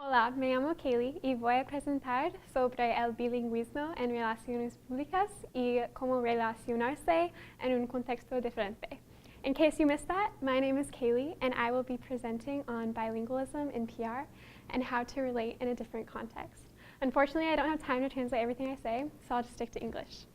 Hola, me llamo Kaylee y voy a presentar sobre el bilingüismo en relaciones públicas y cómo relacionarse en un contexto diferente. In case you missed that, my name is Kaylee and I will be presenting on bilingualism in PR and how to relate in a different context. Unfortunately, I don't have time to translate everything I say, so I'll just stick to English.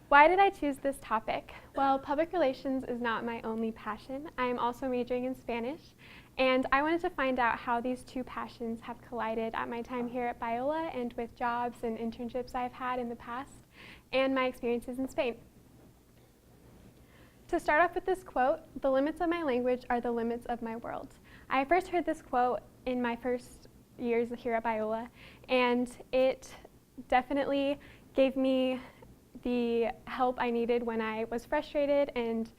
Why did I choose this topic? Well, public relations is not my only passion. I am also majoring in Spanish, and I wanted to find out how these two passions have collided at my time here at Biola and with jobs and internships I've had in the past, and my experiences in Spain. To start off with this quote, "The limits of my language are the limits of my world." I first heard this quote in my first years here at Biola, and it definitely gave me the help I needed when I was frustrated and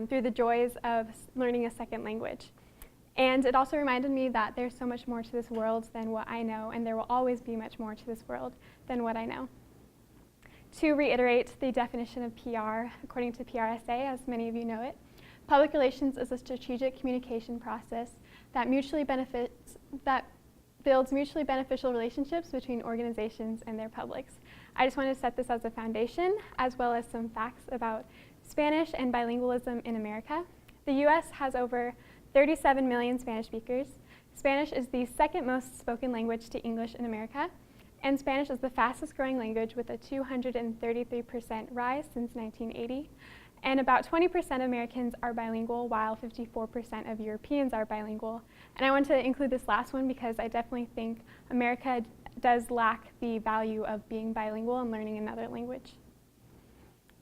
through the joys of learning a second language. And it also reminded me that there's so much more to this world than what I know, and there will always be much more to this world than what I know. To reiterate the definition of PR, according to PRSA, as many of you know it, public relations is a strategic communication process that builds mutually beneficial relationships between organizations and their publics. I just wanted to set this as a foundation, as well as some facts about Spanish and bilingualism in America. The US has over 37 million Spanish speakers. Spanish is the second most spoken language to English in America, and Spanish is the fastest growing language with a 233% rise since 1980. And about 20% of Americans are bilingual, while 54% of Europeans are bilingual. And I want to include this last one because I definitely think America does lack the value of being bilingual and learning another language.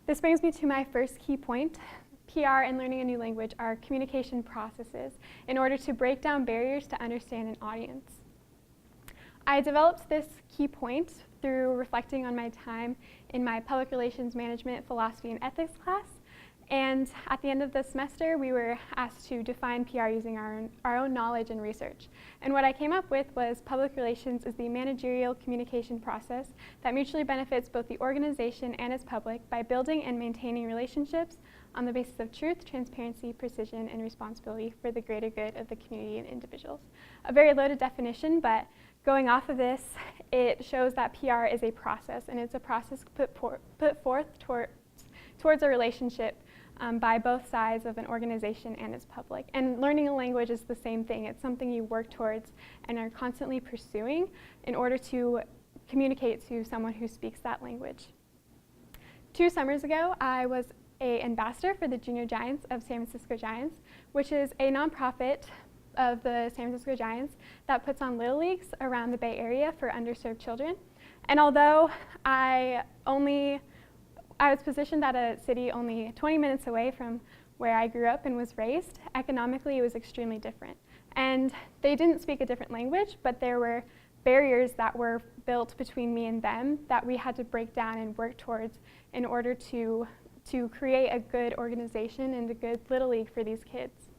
This brings me to my first key point. PR and learning a new language are communication processes in order to break down barriers to understand an audience. I developed this key point through reflecting on my time in my public relations management, philosophy, and ethics class. And at the end of the semester, we were asked to define PR using our own knowledge and research. And what I came up with was public relations is the managerial communication process that mutually benefits both the organization and its public by building and maintaining relationships on the basis of truth, transparency, precision, and responsibility for the greater good of the community and individuals. A very loaded definition, but going off of this, it shows that PR is a process, and it's a process put forth towards a relationship by both sides of an organization and its public. And learning a language is the same thing. It's something you work towards and are constantly pursuing in order to communicate to someone who speaks that language. 2 summers ago, I was an ambassador for the Junior Giants of San Francisco Giants, which is a nonprofit of the San Francisco Giants that puts on Little Leagues around the Bay Area for underserved children. And although I was positioned at a city only 20 minutes away from where I grew up and was raised, economically it was extremely different. And they didn't speak a different language, but there were barriers that were built between me and them that we had to break down and work towards in order to create a good organization and a good Little League for these kids.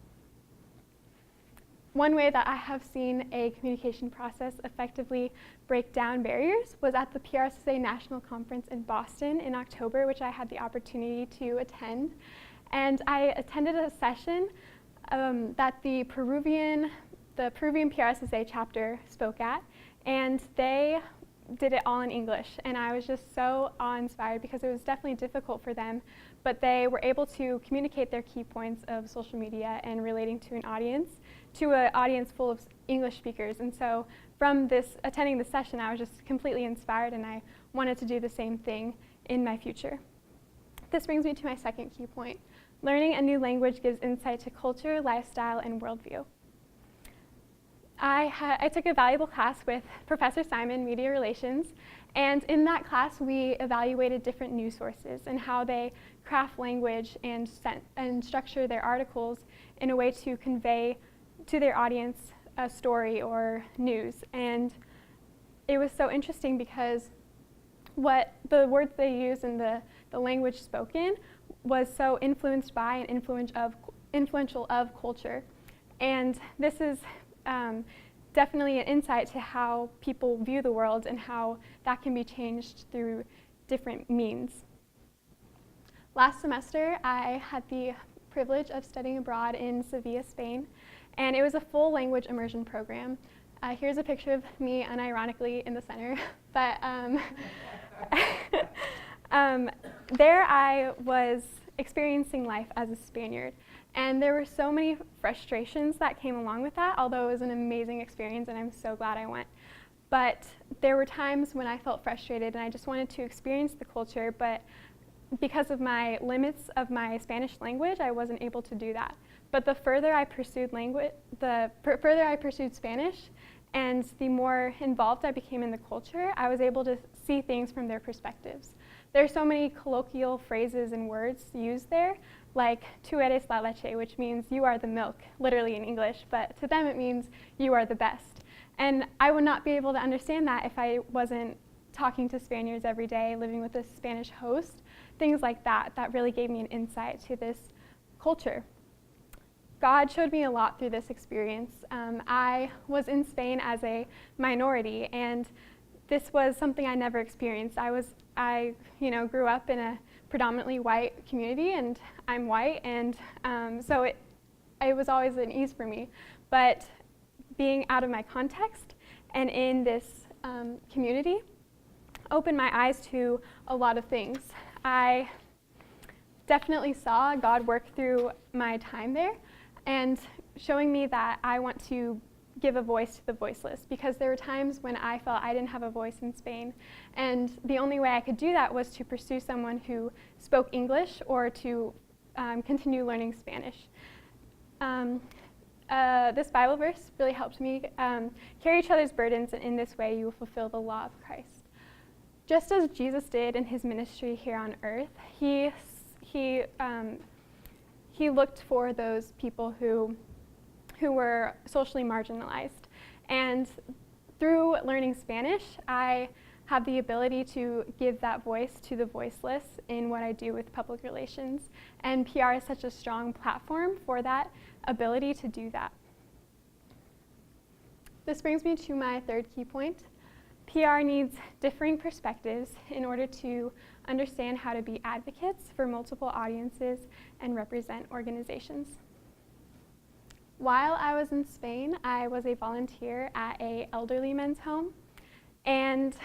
One way that I have seen a communication process effectively break down barriers was at the PRSA National Conference in Boston in October, which I had the opportunity to attend. And I attended a session that the Peruvian PRSA chapter spoke at, and they did it all in English. And I was just so awe-inspired because it was definitely difficult for them, but they were able to communicate their key points of social media and relating to an audience full of English speakers. And so from attending the session, I was just completely inspired, and I wanted to do the same thing in my future. This brings me to my second key point. Learning a new language gives insight to culture, lifestyle, and worldview. I took a valuable class with Professor Simon, Media Relations, and in that class we evaluated different news sources and how they craft language and structure their articles in a way to convey to their audience a story or news. And it was so interesting because what the words they use and the language spoken was so influenced by and influential of culture. And this is definitely an insight to how people view the world and how that can be changed through different means. Last semester, I had the privilege of studying abroad in Sevilla, Spain, and it was a full language immersion program. Here's a picture of me unironically in the center, but there I was experiencing life as a Spaniard, and there were so many frustrations that came along with that, although it was an amazing experience and I'm so glad I went. But there were times when I felt frustrated and I just wanted to experience the culture, but because of my limits of my Spanish language, I wasn't able to do that. But the further I pursued Spanish, and the more involved I became in the culture, I was able to see things from their perspectives. There are so many colloquial phrases and words used there, like tú eres la leche, which means you are the milk, literally in English, but to them it means you are the best. And I would not be able to understand that if I wasn't talking to Spaniards every day, living with a Spanish host, things like that, that really gave me an insight to this culture. God showed me a lot through this experience. I was in Spain as a minority, and this was something I never experienced. I grew up in a predominantly white community, and I'm white, and so it was always an ease for me. But being out of my context and in this community opened my eyes to a lot of things. I definitely saw God work through my time there and showing me that I want to give a voice to the voiceless, because there were times when I felt I didn't have a voice in Spain, and the only way I could do that was to pursue someone who spoke English or to continue learning Spanish. This Bible verse really helped me. Carry each other's burdens, and in this way you will fulfill the law of Christ. Just as Jesus did in his ministry here on earth, he looked for those people who were socially marginalized. And through learning Spanish, I have the ability to give that voice to the voiceless in what I do with public relations. And PR is such a strong platform for that ability to do that. This brings me to my third key point. PR needs differing perspectives in order to understand how to be advocates for multiple audiences and represent organizations. While I was in Spain, I was a volunteer at an elderly men's home, and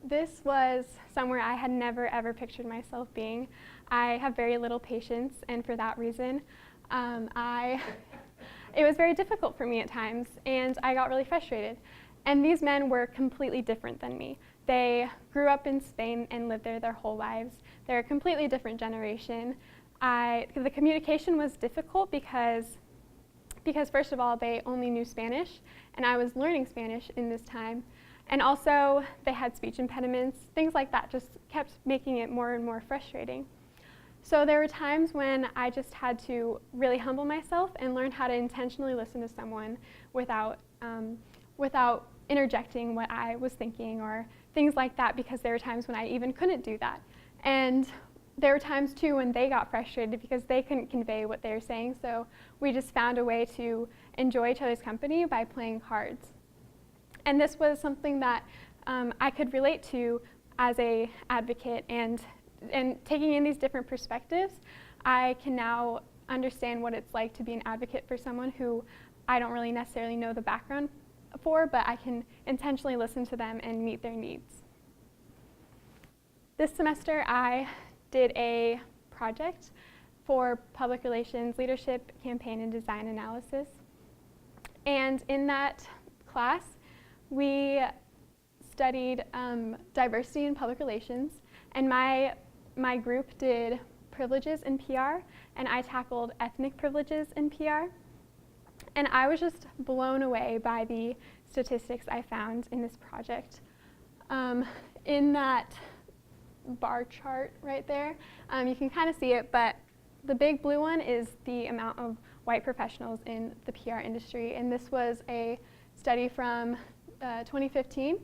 this was somewhere I had never ever pictured myself being. I have very little patience, and for that reason, it was very difficult for me at times, and I got really frustrated. And these men were completely different than me. They grew up in Spain and lived there their whole lives. They're a completely different generation. The communication was difficult because first of all, they only knew Spanish, and I was learning Spanish in this time. And also, they had speech impediments. Things like that just kept making it more and more frustrating. So there were times when I just had to really humble myself and learn how to intentionally listen to someone without interjecting what I was thinking or things like that, because there were times when I even couldn't do that. And there were times too when they got frustrated because they couldn't convey what they were saying, so we just found a way to enjoy each other's company by playing cards. And this was something that I could relate to as an advocate, and taking in these different perspectives, I can now understand what it's like to be an advocate for someone who I don't really necessarily know the background for, but I can intentionally listen to them and meet their needs. This semester, I did a project for public relations, leadership, campaign, and design analysis. And in that class, we studied diversity in public relations, and my group did privileges in PR, and I tackled ethnic privileges in PR. And I was just blown away by the statistics I found in this project. In that bar chart right there, you can kind of see it, but the big blue one is the amount of white professionals in the PR industry, and this was a study from 2015,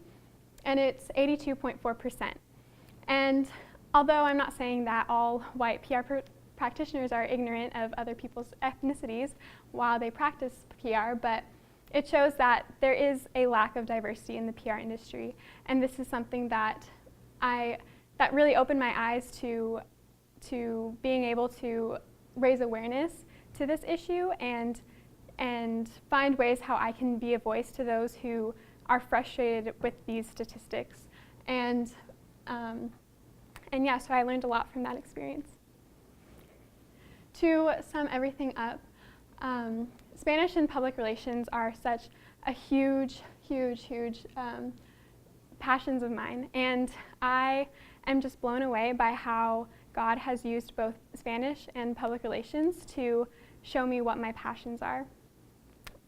and it's 82.4%. And although I'm not saying that all white PR practitioners are ignorant of other people's ethnicities while they practice PR, but it shows that there is a lack of diversity in the PR industry, and this is something that really opened my eyes to being able to raise awareness to this issue and and find ways how I can be a voice to those who are frustrated with these statistics. And yeah, so I learned a lot from that experience. To sum everything up, Spanish and public relations are such a huge passions of mine, and I am just blown away by how God has used both Spanish and public relations to show me what my passions are.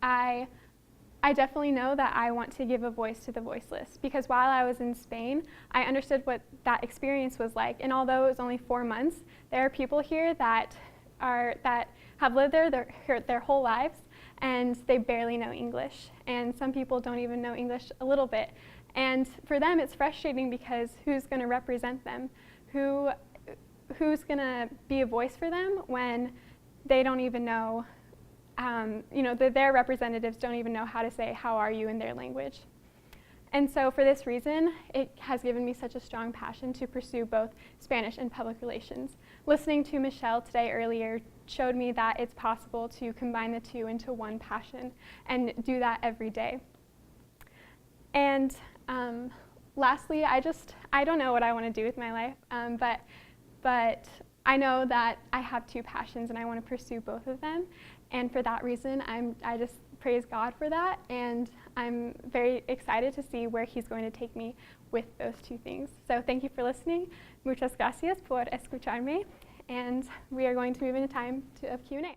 I definitely know that I want to give a voice to the voiceless, because while I was in Spain, I understood what that experience was like, and although it was only 4 months, there are people here that have lived there their whole lives, and they barely know English, and some people don't even know English a little bit. And for them, it's frustrating because who's going to represent them? Who's going to be a voice for them when they don't even know, their representatives don't even know how to say "how are you" in their language. And so for this reason, it has given me such a strong passion to pursue both Spanish and public relations. Listening to Michelle today earlier showed me that it's possible to combine the two into one passion and do that every day. And lastly, I don't know what I want to do with my life, but I know that I have two passions and I want to pursue both of them. And for that reason, I just praise God for that, and I'm very excited to see where He's going to take me with those two things. So thank you for listening. Muchas gracias por escucharme, and we are going to move into time of Q&A.